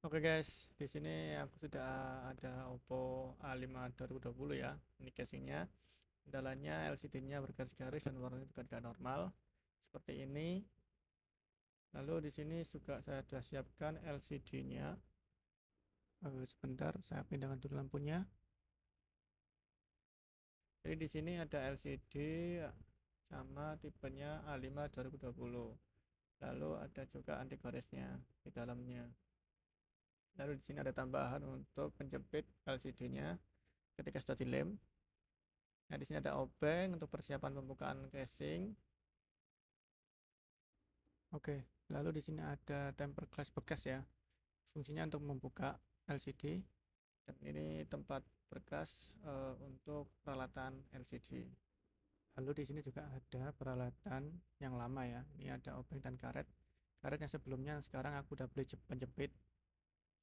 Oke guys, di sini aku sudah ada Oppo A5 2020 ya. Ini casingnya. Kendalanya LCD-nya bergaris-garis dan warnanya juga tidak normal. Seperti ini. Lalu di sini juga saya sudah siapkan LCD-nya. Sebentar, saya pindahkan dulu lampunya. Jadi di sini ada LCD sama tipenya A5 2020. Lalu ada juga anti goresnya di dalamnya. Lalu di sini ada tambahan untuk penjepit LCD-nya ketika sudah dilem. Nah, di sini ada obeng untuk persiapan pembukaan casing. Oke, lalu di sini ada tempered glass bekas ya. Fungsinya untuk membuka LCD. Dan ini tempat berkas untuk peralatan LCD. Lalu di sini juga ada peralatan yang lama ya. Ini ada obeng dan karet. Karet yang sebelumnya sekarang aku udah beli penjepit.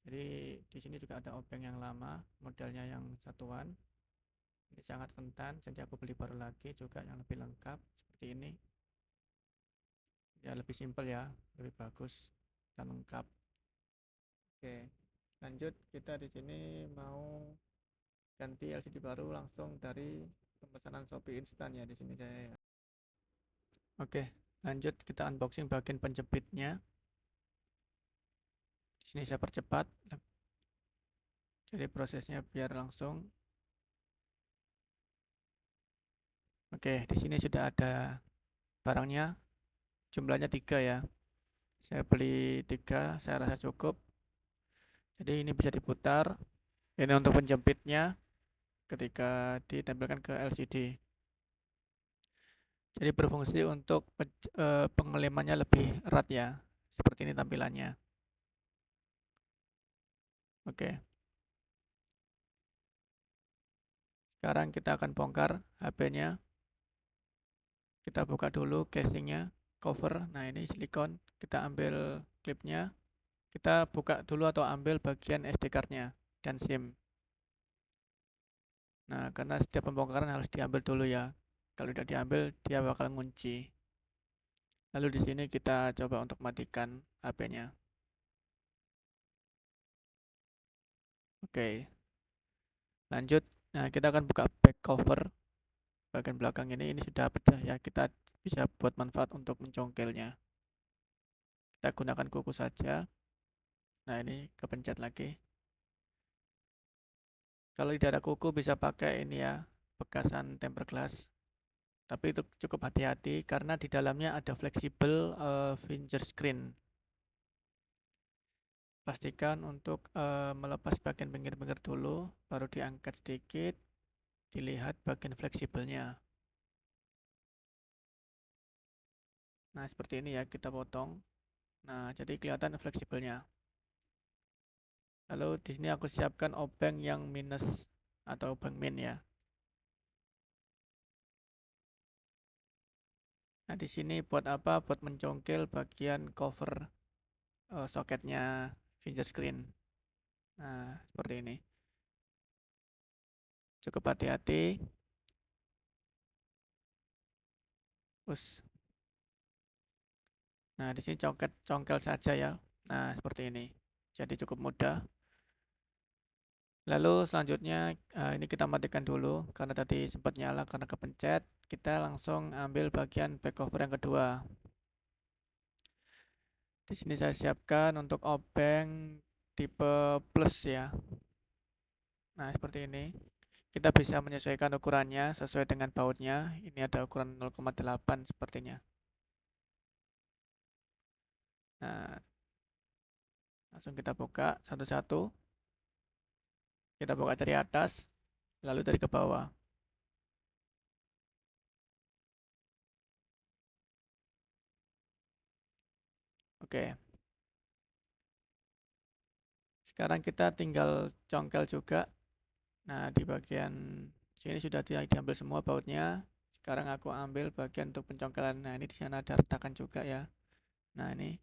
Jadi di sini juga ada obeng yang lama, modelnya yang satuan. Ini sangat rentan, jadi aku beli baru lagi juga yang lebih lengkap seperti ini. Ya lebih simpel ya, lebih bagus dan lengkap. Oke, lanjut kita di sini mau ganti LCD baru langsung dari pemesanan Shopee instan ya di sini saya ya. Oke, lanjut kita unboxing bagian penjepitnya. Di sini saya percepat, jadi prosesnya biar langsung. Oke, di sini sudah ada barangnya, jumlahnya 3 ya. Saya beli 3, saya rasa cukup. Jadi ini bisa diputar. Ini untuk penjepitnya ketika ditempelkan ke LCD. Jadi berfungsi untuk pengelemannya lebih erat ya. Seperti ini tampilannya. Oke. Sekarang kita akan bongkar HP-nya. Kita buka dulu casingnya, cover. Nah ini silikon. Kita ambil klipnya. Kita buka dulu atau ambil bagian SD card-nya dan SIM. Nah karena setiap pembongkaran harus diambil dulu ya. Kalau tidak diambil dia bakal ngunci. Lalu di sini kita coba untuk matikan HP-nya. Oke, lanjut. Nah, kita akan buka back cover bagian belakang ini sudah pecah ya. Kita bisa buat manfaat untuk mencongkelnya. Kita gunakan kuku saja. Nah, ini kepencet lagi. Kalau tidak ada kuku bisa pakai ini ya, bekasan tempered glass. Tapi itu cukup hati-hati karena di dalamnya ada fleksibel fingerscreen. Pastikan untuk melepas bagian pinggir-pinggir dulu, baru diangkat sedikit, dilihat bagian fleksibelnya. Nah, seperti ini ya, kita potong. Nah, jadi kelihatan fleksibelnya. Lalu di sini aku siapkan obeng yang minus atau obeng min ya. Nah, di sini buat apa? Buat mencongkel bagian cover soketnya fingerscreen. Nah, seperti ini. Cukup hati-hati. Us. Nah, di sini congkel saja ya. Nah, seperti ini. Jadi cukup mudah. Lalu selanjutnya ini kita matikan dulu karena tadi sempat nyala karena kepencet. Kita langsung ambil bagian back cover yang kedua. Di sini saya siapkan untuk obeng tipe plus ya. Nah, seperti ini. Kita bisa menyesuaikan ukurannya sesuai dengan bautnya. Ini ada ukuran 0,8 sepertinya. Nah, langsung kita buka satu-satu. Kita buka dari atas, lalu dari ke bawah. Oke. Sekarang kita tinggal congkel juga. Nah, di bagian sini sudah diambil semua bautnya. Sekarang aku ambil bagian untuk pencongkelan. Nah, ini di sana ada retakan juga ya. Nah, ini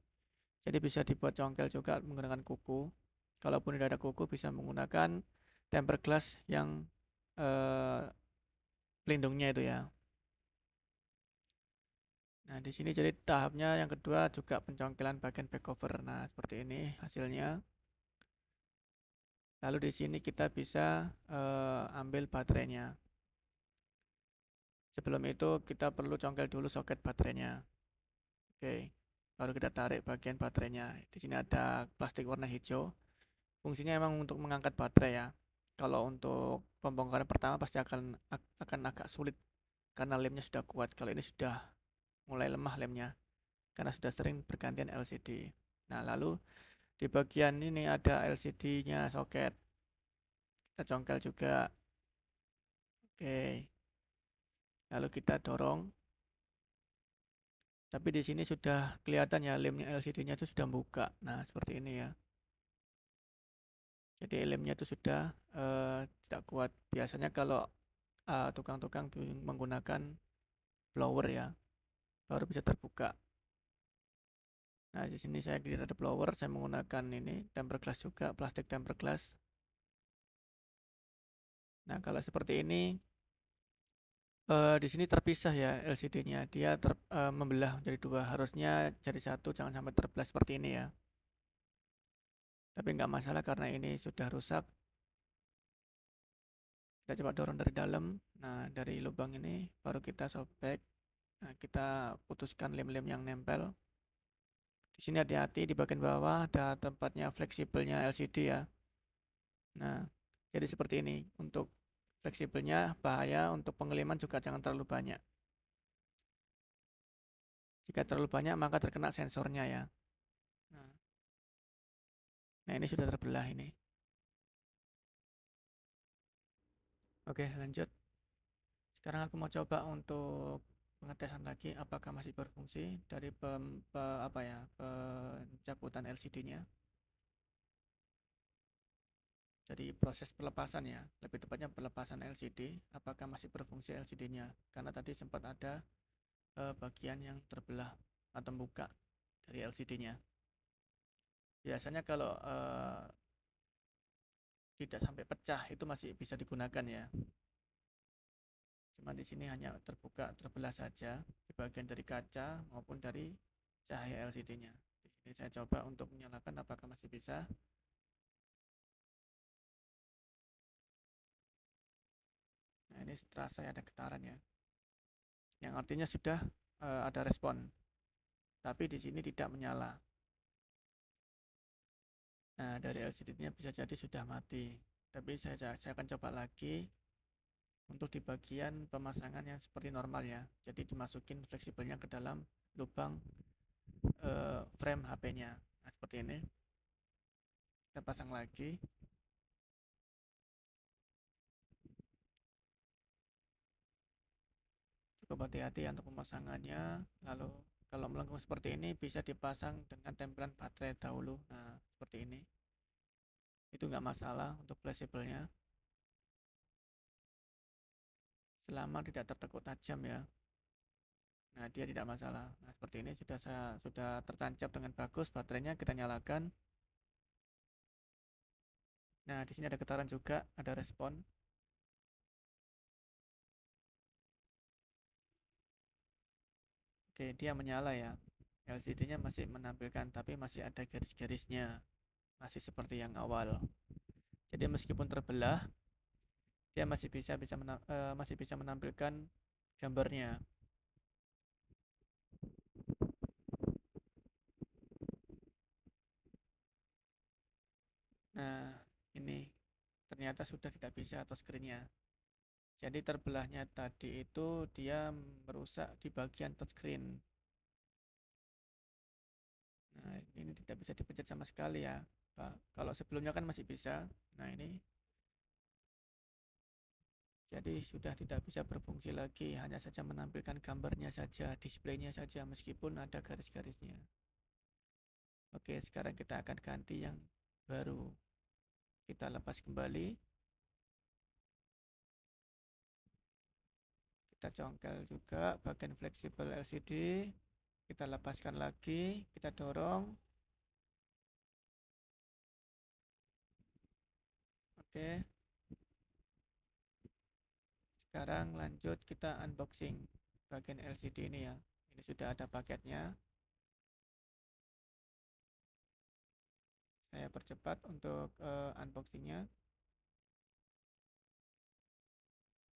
jadi bisa dibuat congkel juga menggunakan kuku. Kalaupun tidak ada kuku bisa menggunakan tempered glass yang pelindungnya itu ya. Nah, di sini jadi tahapnya yang kedua juga pencongkelan bagian back cover. Nah, seperti ini hasilnya. Lalu di sini kita bisa ambil baterainya. Sebelum itu kita perlu congkel dulu soket baterainya. Oke, baru kita tarik bagian baterainya. Di sini ada plastik warna hijau. Fungsinya emang untuk mengangkat baterai ya. Kalau untuk pembongkaran pertama pasti akan agak sulit karena lemnya sudah kuat. Kalau ini sudah mulai lemah lemnya karena sudah sering bergantian LCD. Nah, lalu di bagian ini ada LCD-nya soket. Kita congkel juga. Oke. Lalu kita dorong. Tapi di sini sudah kelihatan ya lemnya LCD-nya itu sudah buka. Nah, seperti ini ya. Jadi lemnya itu sudah tidak kuat. Biasanya kalau tukang-tukang menggunakan blower ya, baru bisa terbuka. Nah, di sini saya tidak ada blower, saya menggunakan ini tempered glass juga, plastik tempered glass. Nah, kalau seperti ini di sini terpisah ya LCD-nya, dia membelah menjadi dua. Harusnya jadi satu, jangan sampai terbelah seperti ini ya. Tapi nggak masalah karena ini sudah rusak. Kita coba dorong dari dalam. Nah, dari lubang ini baru kita sobek. Nah, kita putuskan lem-lem yang nempel. Di sini hati-hati di bagian bawah ada tempatnya fleksibelnya LCD ya. Nah, jadi seperti ini. Untuk fleksibelnya bahaya, untuk pengeliman juga jangan terlalu banyak. Jika terlalu banyak maka terkena sensornya ya. Nah, ini sudah terbelah ini. Oke, lanjut. Sekarang aku mau coba untuk pengetesan lagi apakah masih berfungsi dari pencabutan LCD-nya. Jadi proses pelepasan ya, lebih tepatnya pelepasan LCD, apakah masih berfungsi LCD-nya? Karena tadi sempat ada bagian yang terbelah atau buka dari LCD-nya. Biasanya kalau tidak sampai pecah itu masih bisa digunakan ya. Cuma di sini hanya terbelah saja di bagian dari kaca maupun dari cahaya LCD-nya. Di sini saya coba untuk menyalakan apakah masih bisa. Nah, ini terasa ada getaran ya. Yang artinya sudah ada respon. Tapi di sini tidak menyala. Nah, dari LCD-nya bisa jadi sudah mati. Tapi saya akan coba lagi untuk di bagian pemasangan yang seperti normal ya. Jadi dimasukin fleksibelnya ke dalam lubang frame HP-nya. Nah, seperti ini. Kita pasang lagi. Cukup hati-hati untuk pemasangannya. Lalu kalau melengkung seperti ini bisa dipasang dengan tempelan baterai dahulu. Nah, seperti ini. Itu nggak masalah untuk fleksibelnya. Selama tidak tertekuk tajam ya. Nah, dia tidak masalah. Nah, seperti ini sudah tertancap dengan bagus baterainya, kita nyalakan. Nah, di sini ada getaran juga, ada respon. Oke, dia menyala ya. LCD-nya masih menampilkan tapi masih ada garis-garisnya. Masih seperti yang awal. Jadi meskipun terbelah, dia masih bisa menampilkan gambarnya. Nah, ini ternyata sudah tidak bisa touchscreen-nya. Jadi terbelahnya tadi itu dia merusak di bagian touchscreen. Nah, ini tidak bisa dipencet sama sekali ya, Pak. Kalau sebelumnya kan masih bisa. Nah, ini jadi sudah tidak bisa berfungsi lagi, hanya saja menampilkan gambarnya saja, displaynya saja meskipun ada garis-garisnya. Oke, sekarang kita akan ganti yang baru. Kita lepas kembali. Kita congkel juga bagian fleksibel LCD. Kita lepaskan lagi, kita dorong. Oke. Sekarang lanjut kita unboxing bagian LCD ini ya. Ini sudah ada paketnya. Saya percepat untuk unboxingnya.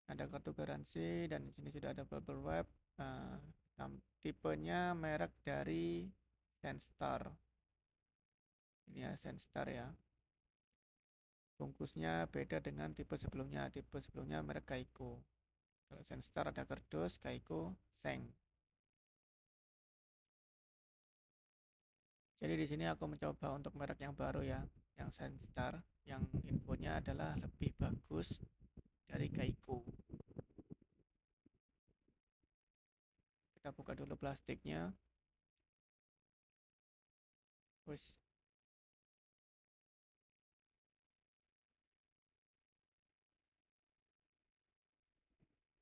Ada kartu garansi dan di sini sudah ada bubble wrap. Tipenya merek dari Senstar. Ini ya Senstar ya. Bungkusnya beda dengan tipe sebelumnya. Tipe sebelumnya merek Kaiko. Kalau Senstar ada kardus, Kaiko Seng. Jadi di sini aku mencoba untuk merek yang baru ya, yang Senstar, yang infonya adalah lebih bagus dari Kaiko. Kita buka dulu plastiknya. Wis.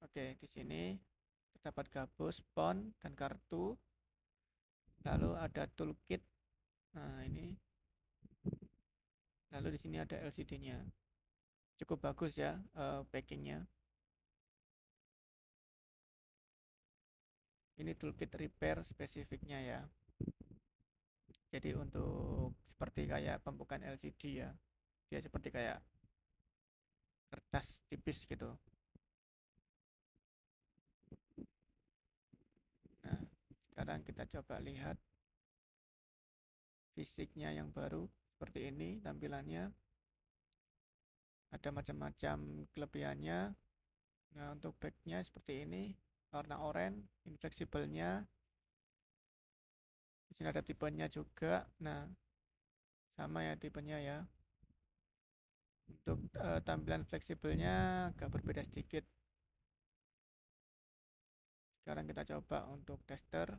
Oke, di sini terdapat gabus, spons, dan kartu. Lalu ada toolkit. Nah, ini. Lalu di sini ada LCD-nya. Cukup bagus ya packingnya. Ini toolkit repair spesifiknya ya. Jadi untuk seperti kayak pembukaan LCD ya. Dia seperti kayak kertas tipis gitu. Nah, sekarang kita coba lihat fisiknya yang baru. Seperti ini tampilannya. Ada macam-macam kelebihannya. Nah, untuk backnya seperti ini. Warna oranye, infleksibelnya. Di sini ada tipenya juga. Nah, sama ya tipenya ya. Untuk tampilan fleksibelnya agak berbeda sedikit. Sekarang kita coba untuk tester.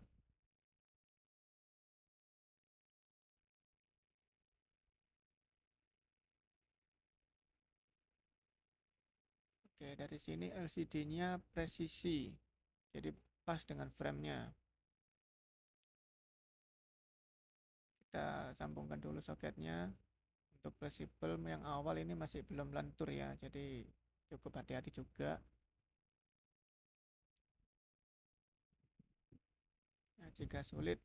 Oke, dari sini LCD-nya presisi. Jadi pas dengan frame-nya. Kita sambungkan dulu soketnya. Untuk fleksibel yang awal ini masih belum lentur ya. Jadi cukup hati-hati juga. Nah, jika sulit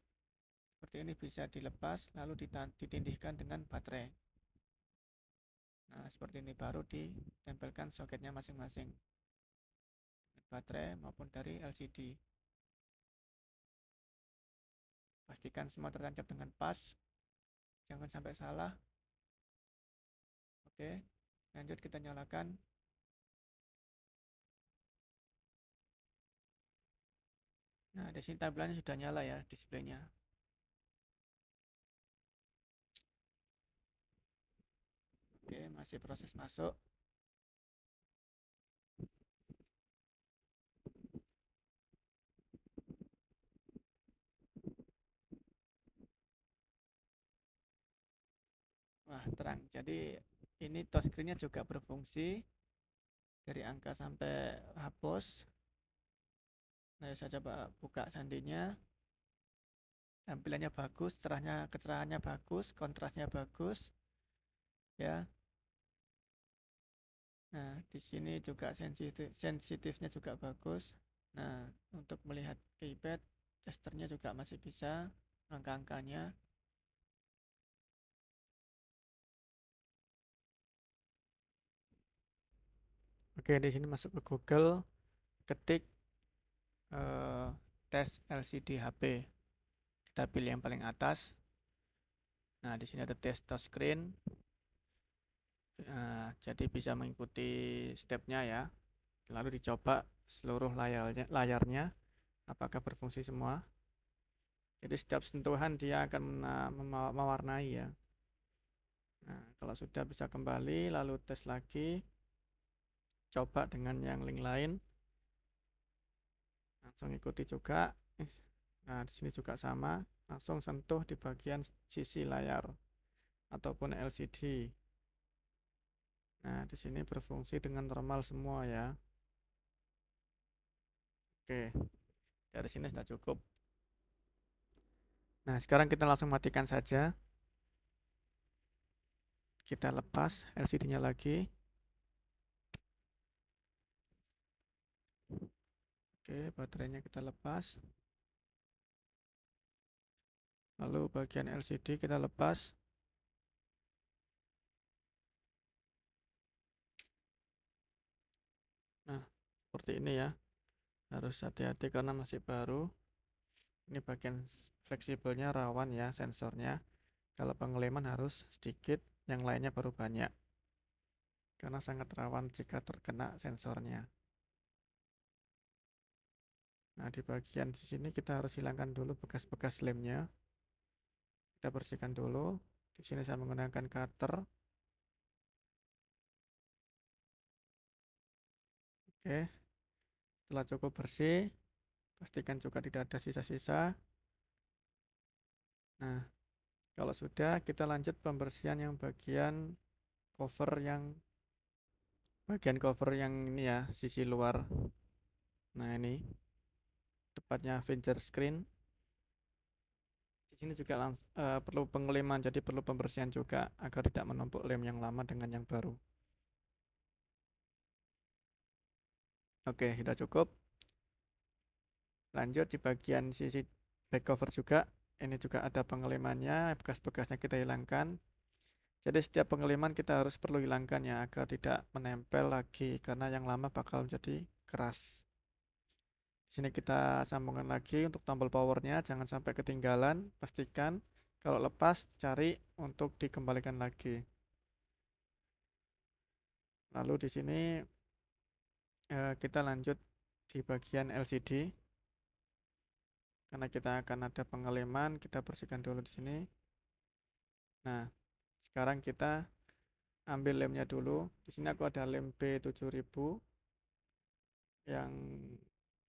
seperti ini bisa dilepas lalu ditindihkan dengan baterai. Nah, seperti ini baru ditempelkan soketnya masing-masing. Baterai maupun dari LCD. Pastikan semua tertancap dengan pas. Jangan sampai salah. Oke, lanjut kita nyalakan. Nah, di sini tampilannya sudah nyala ya displaynya. Oke, masih proses masuk. Wah, terang. Jadi ini touchscreen-nya juga berfungsi dari angka sampai hapus. Nah, saya coba buka sandinya. Tampilannya bagus, kecerahannya bagus, kontrasnya bagus. Ya. Nah, di sini juga sensitifnya juga bagus. Nah, untuk melihat keypad, testernya juga masih bisa angka-angkanya. Oke, di sini masuk ke Google, ketik tes LCD HP. Kita pilih yang paling atas. Nah, di sini ada tes touchscreen. Nah, jadi bisa mengikuti stepnya ya. Lalu dicoba seluruh layarnya apakah berfungsi semua. Jadi setiap sentuhan dia akan mewarnai ya. Nah, kalau sudah bisa kembali lalu tes lagi. Coba dengan yang link lain. Langsung ikuti juga. Nah, di sini juga sama. Langsung sentuh di bagian sisi layar ataupun LCD. Nah, di sini berfungsi dengan normal semua ya. Oke, dari sini sudah cukup. Nah, sekarang kita langsung matikan saja. Kita lepas LCD-nya lagi. Oke, baterainya kita lepas. Lalu bagian LCD kita lepas. seperti ini ya. Harus hati-hati karena masih baru. Ini bagian fleksibelnya rawan ya sensornya. Kalau pengeleman harus sedikit, yang lainnya baru banyak. Karena sangat rawan jika terkena sensornya. Nah, di bagian di sini kita harus hilangkan dulu bekas-bekas lemnya. Kita bersihkan dulu. Di sini saya menggunakan cutter. Oke, setelah cukup bersih, pastikan juga tidak ada sisa-sisa. Nah, kalau sudah, kita lanjut pembersihan yang bagian cover yang ini ya, sisi luar. Nah, ini tepatnya finger screen. Di sini juga perlu pengeleman, jadi perlu pembersihan juga agar tidak menumpuk lem yang lama dengan yang baru. Oke, sudah cukup. Lanjut di bagian sisi back cover juga. Ini juga ada pengelemannya, bekas-bekasnya kita hilangkan. Jadi setiap pengeleman kita harus perlu hilangkan ya agar tidak menempel lagi karena yang lama bakal menjadi keras. Di sini kita sambungkan lagi untuk tombol powernya, jangan sampai ketinggalan. Pastikan kalau lepas cari untuk dikembalikan lagi. Lalu di sini kita lanjut di bagian LCD. Karena kita akan ada pengeleman, kita bersihkan dulu di sini. Nah, sekarang kita ambil lemnya dulu. Di sini aku ada lem B7000 yang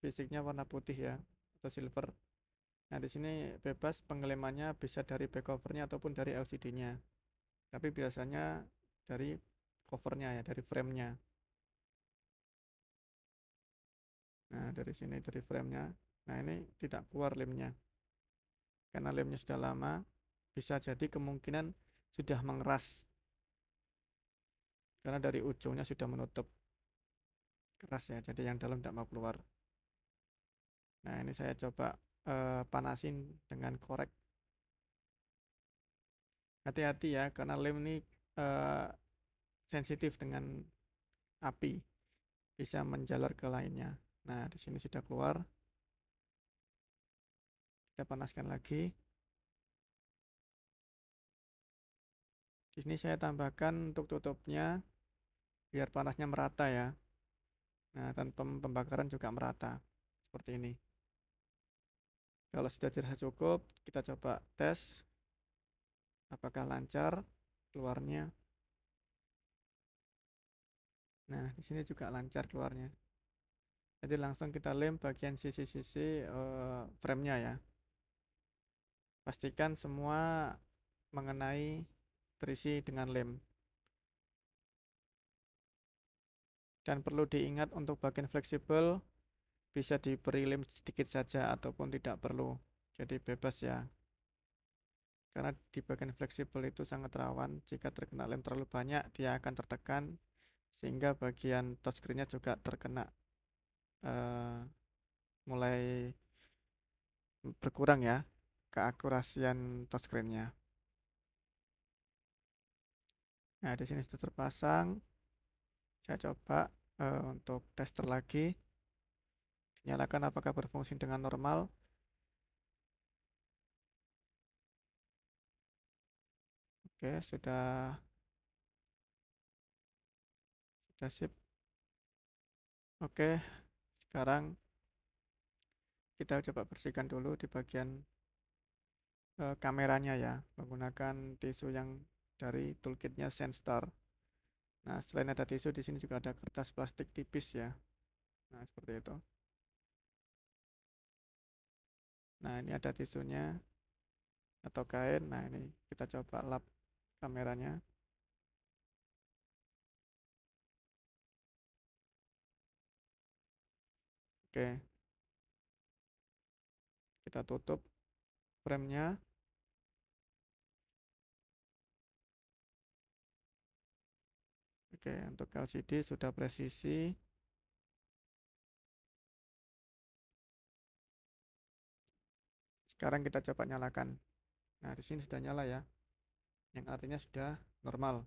fisiknya warna putih ya atau silver. Nah, di sini bebas pengelemannya bisa dari back covernya ataupun dari LCD-nya. Tapi biasanya dari covernya ya, dari frame-nya. Nah, dari sini dari frame-nya. Nah, ini tidak keluar lemnya. Karena lemnya sudah lama, bisa jadi kemungkinan sudah mengeras. Karena dari ujungnya sudah menutup keras ya, jadi yang dalam tidak mau keluar. Nah, ini saya coba panasin dengan korek. Hati-hati ya, karena lem ini eh, sensitif dengan api, bisa menjalar ke lainnya. Nah, di sini sudah keluar. Kita panaskan lagi. Di sini saya tambahkan untuk tutupnya biar panasnya merata ya. Nah, dan pembakaran juga merata seperti ini. Kalau sudah dirasa cukup, kita coba tes apakah lancar keluarnya. Nah, di sini juga lancar keluarnya. Jadi langsung kita lem bagian sisi-sisi frame-nya ya. Pastikan semua mengenai terisi dengan lem. Dan perlu diingat untuk bagian fleksibel bisa diberi lem sedikit saja ataupun tidak perlu. Jadi bebas ya. Karena di bagian fleksibel itu sangat rawan jika terkena lem terlalu banyak dia akan tertekan sehingga bagian touchscreen-nya juga terkena eh, mulai berkurang ya keakurasian touchscreen-nya. Nah, di sini sudah terpasang. Saya coba untuk tester lagi. Dinyalakan apakah berfungsi dengan normal. Oke, sudah sip. Oke, sekarang kita coba bersihkan dulu di bagian kameranya ya, menggunakan tisu yang dari toolkitnya Senstar. Nah, selain ada tisu, di sini juga ada kertas plastik tipis ya. Nah, seperti itu. Nah, ini ada tisunya atau kain. Nah, ini kita coba lap kameranya. Oke, kita tutup frame-nya. Oke, untuk LCD sudah presisi. Sekarang kita coba nyalakan. Nah, di sini sudah nyala ya. Yang artinya sudah normal.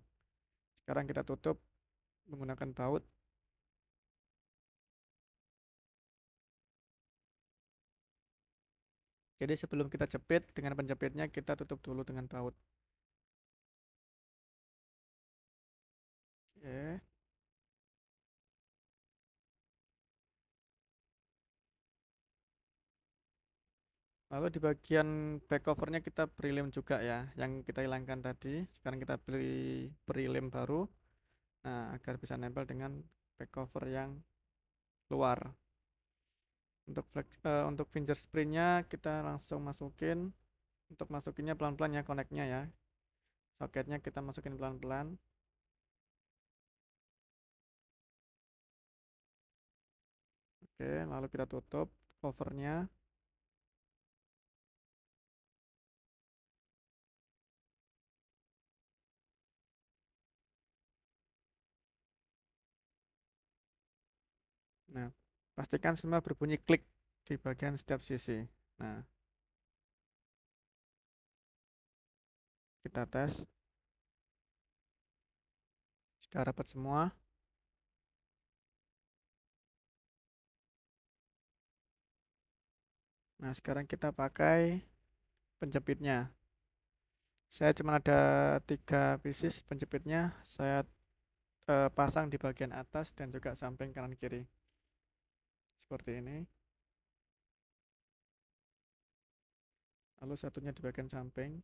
Sekarang kita tutup menggunakan baut. Jadi sebelum kita jepit dengan penjepitnya, kita tutup dulu dengan baut. Oke. Lalu di bagian back covernya kita beri lem juga ya, yang kita hilangkan tadi. Sekarang kita beri lem baru, nah agar bisa nempel dengan back cover yang luar. Untuk finger sprintnya kita langsung masukin. Untuk masukinnya pelan-pelan ya, connectnya ya. Soketnya kita masukin pelan-pelan. Oke, lalu kita tutup covernya. Nah, pastikan semua berbunyi klik di bagian setiap sisi. Nah, kita tes. Sudah rapat semua. Nah, sekarang kita pakai penjepitnya. Saya cuma ada 3 pieces penjepitnya. Saya pasang di bagian atas dan juga samping kanan kiri. Seperti ini. Lalu satunya di bagian samping.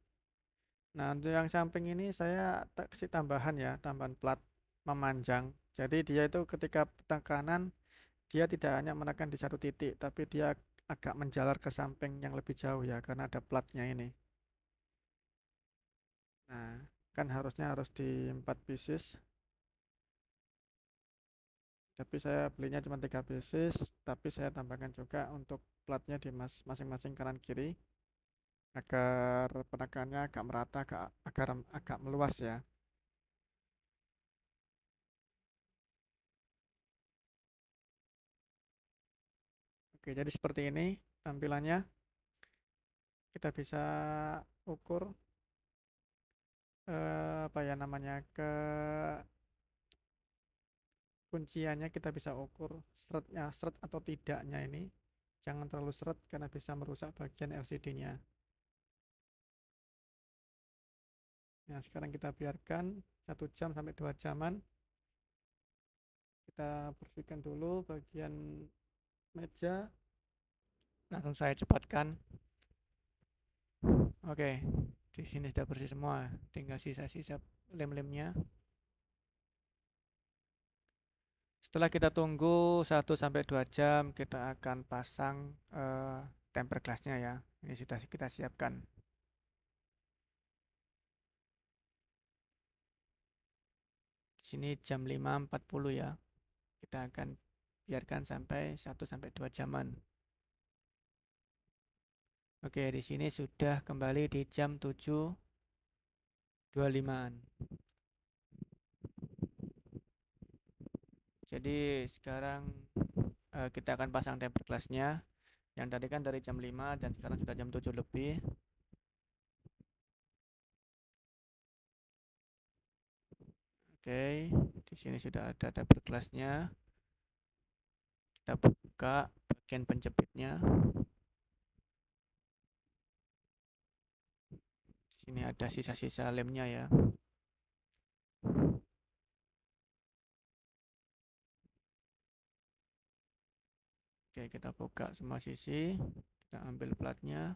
Nah, untuk yang samping ini saya kasih tambahan ya, tambahan plat memanjang. Jadi dia itu ketika tekanan, dia tidak hanya menekan di satu titik, tapi dia agak menjalar ke samping yang lebih jauh ya, karena ada platnya ini. Nah, kan harusnya harus di 4 pieces, tapi saya belinya cuma 3 pieces, tapi saya tambahkan juga untuk platnya di masing-masing kanan kiri, agar penekanannya agak merata, agar agak meluas ya. Oke, jadi seperti ini tampilannya. Kita bisa ukur apa ya namanya, kunciannya kita bisa ukur seretnya seret atau tidaknya ini. Jangan terlalu seret karena bisa merusak bagian LCD-nya. Nah, sekarang kita biarkan 1 jam sampai 2 jaman. Kita bersihkan dulu bagian meja. Langsung saya cepatkan. Oke, di sini sudah bersih semua. Tinggal sisa-sisa lem-lemnya. Setelah kita tunggu 1 sampai 2 jam, kita akan pasang tempered glassnya ya. Ini sudah kita siapkan. Di sini jam 5.40 ya. Kita akan biarkan sampai 1 sampai 2 jaman. Oke, di sini sudah kembali di jam 7.25-an. Jadi sekarang kita akan pasang tempered glassnya. Yang tadi kan dari jam 5 dan sekarang sudah jam 7 lebih. Oke, di sini sudah ada tempered glassnya. Kita buka bagian penjepitnya. Di sini ada sisa-sisa lemnya ya. Oke, kita buka semua sisi. Kita ambil platnya.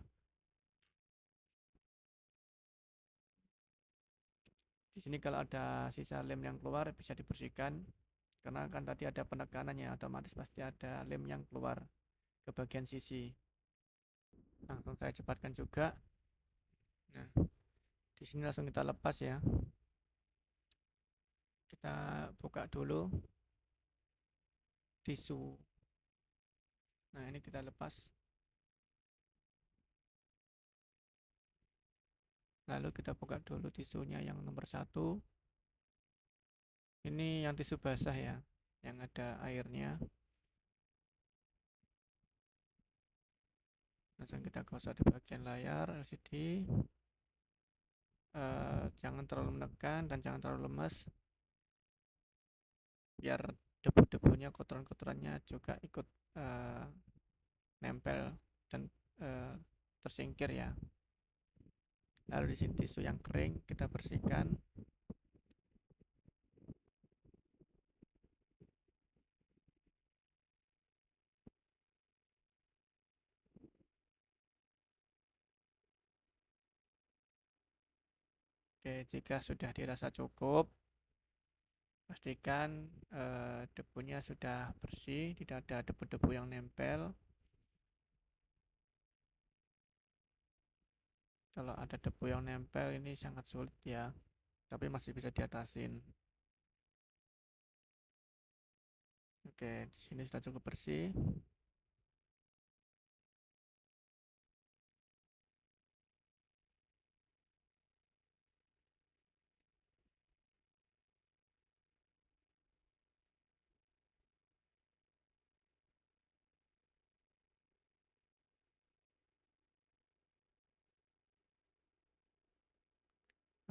Di sini kalau ada sisa lem yang keluar bisa dibersihkan. Karena kan tadi ada penekanannya, otomatis pasti ada lem yang keluar ke bagian sisi. Langsung saya cepatkan juga. Nah, di sini langsung kita lepas ya. Kita buka dulu tisu. Nah, ini kita lepas. Lalu kita buka dulu tisunya yang nomor 1. Ini yang tisu basah ya, yang ada airnya. Langsung kita gosok di bagian layar LCD. Jangan terlalu menekan dan jangan terlalu lemas, biar debu-debunya, kotoran-kotorannya juga ikut nempel dan tersingkir ya. Lalu di sini tisu yang kering kita bersihkan. Oke, jika sudah dirasa cukup, pastikan debunya sudah bersih, tidak ada debu-debu yang nempel. Kalau ada debu yang nempel ini sangat sulit ya, tapi masih bisa diatasin. Oke, di sini sudah cukup bersih.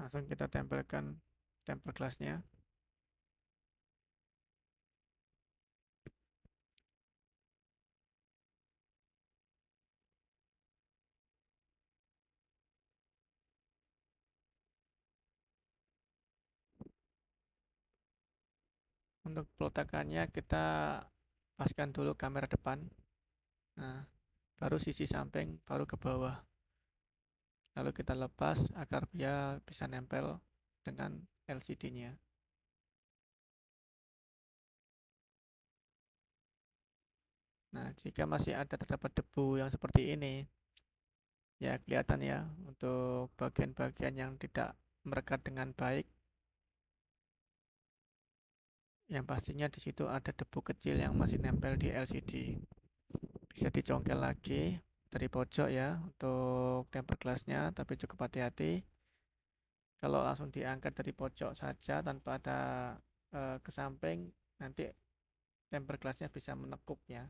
Langsung kita tempelkan temper glassnya. Untuk peletakannya kita paskan dulu kamera depan. Nah, baru sisi samping, baru ke bawah. Lalu kita lepas agar dia bisa nempel dengan LCD-nya. Nah, jika masih ada terdapat debu yang seperti ini, ya kelihatan ya untuk bagian-bagian yang tidak merekat dengan baik. Yang pastinya di situ ada debu kecil yang masih nempel di LCD. Bisa dicongkel lagi dari pojok ya untuk temper glassnya, tapi cukup hati-hati. Kalau langsung diangkat dari pojok saja tanpa ada ke samping, nanti temper glassnya bisa menekuk ya.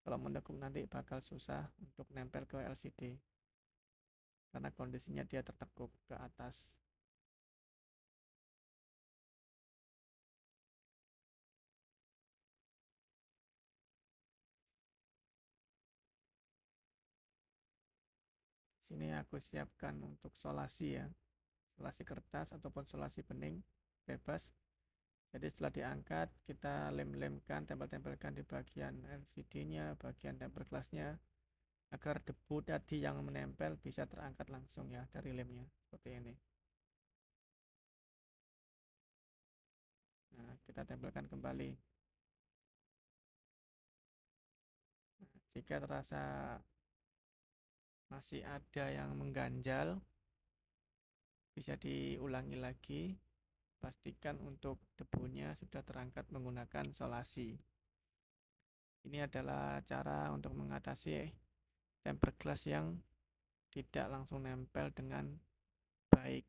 Kalau menekuk nanti bakal susah untuk nempel ke LCD karena kondisinya dia tertekuk ke atas. Sini aku siapkan untuk solasi ya, solasi kertas ataupun solasi bening bebas. Jadi setelah diangkat kita lem-lemkan, tempel-tempelkan di bagian LCD-nya, bagian temper glass-nya agar debu tadi yang menempel bisa terangkat langsung ya dari lemnya seperti ini. Nah, kita tempelkan kembali. Nah, jika terasa masih ada yang mengganjal, bisa diulangi lagi. Pastikan untuk debunya sudah terangkat menggunakan solasi. Ini adalah cara untuk mengatasi temper glass yang tidak langsung nempel dengan baik.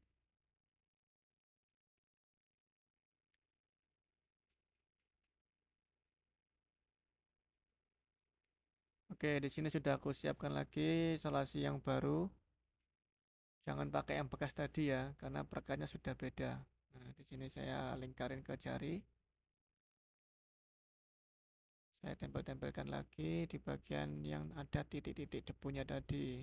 Oke, di sini sudah aku siapkan lagi solasi yang baru. Jangan pakai yang bekas tadi ya, karena perekatnya sudah beda. Nah, di sini saya lingkarin ke jari. Saya tempel-tempelkan lagi di bagian yang ada titik-titik debunya tadi.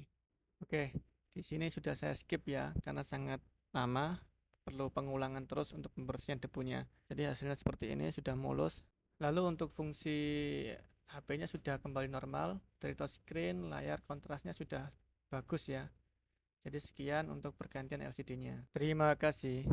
Oke, di sini sudah saya skip ya, karena sangat lama. Perlu pengulangan terus untuk pembersihan debunya. Jadi hasilnya seperti ini, sudah mulus. Lalu untuk fungsi HP-nya sudah kembali normal. Dari touchscreen, layar kontrasnya sudah bagus ya. Jadi sekian untuk pergantian LCD-nya. Terima kasih.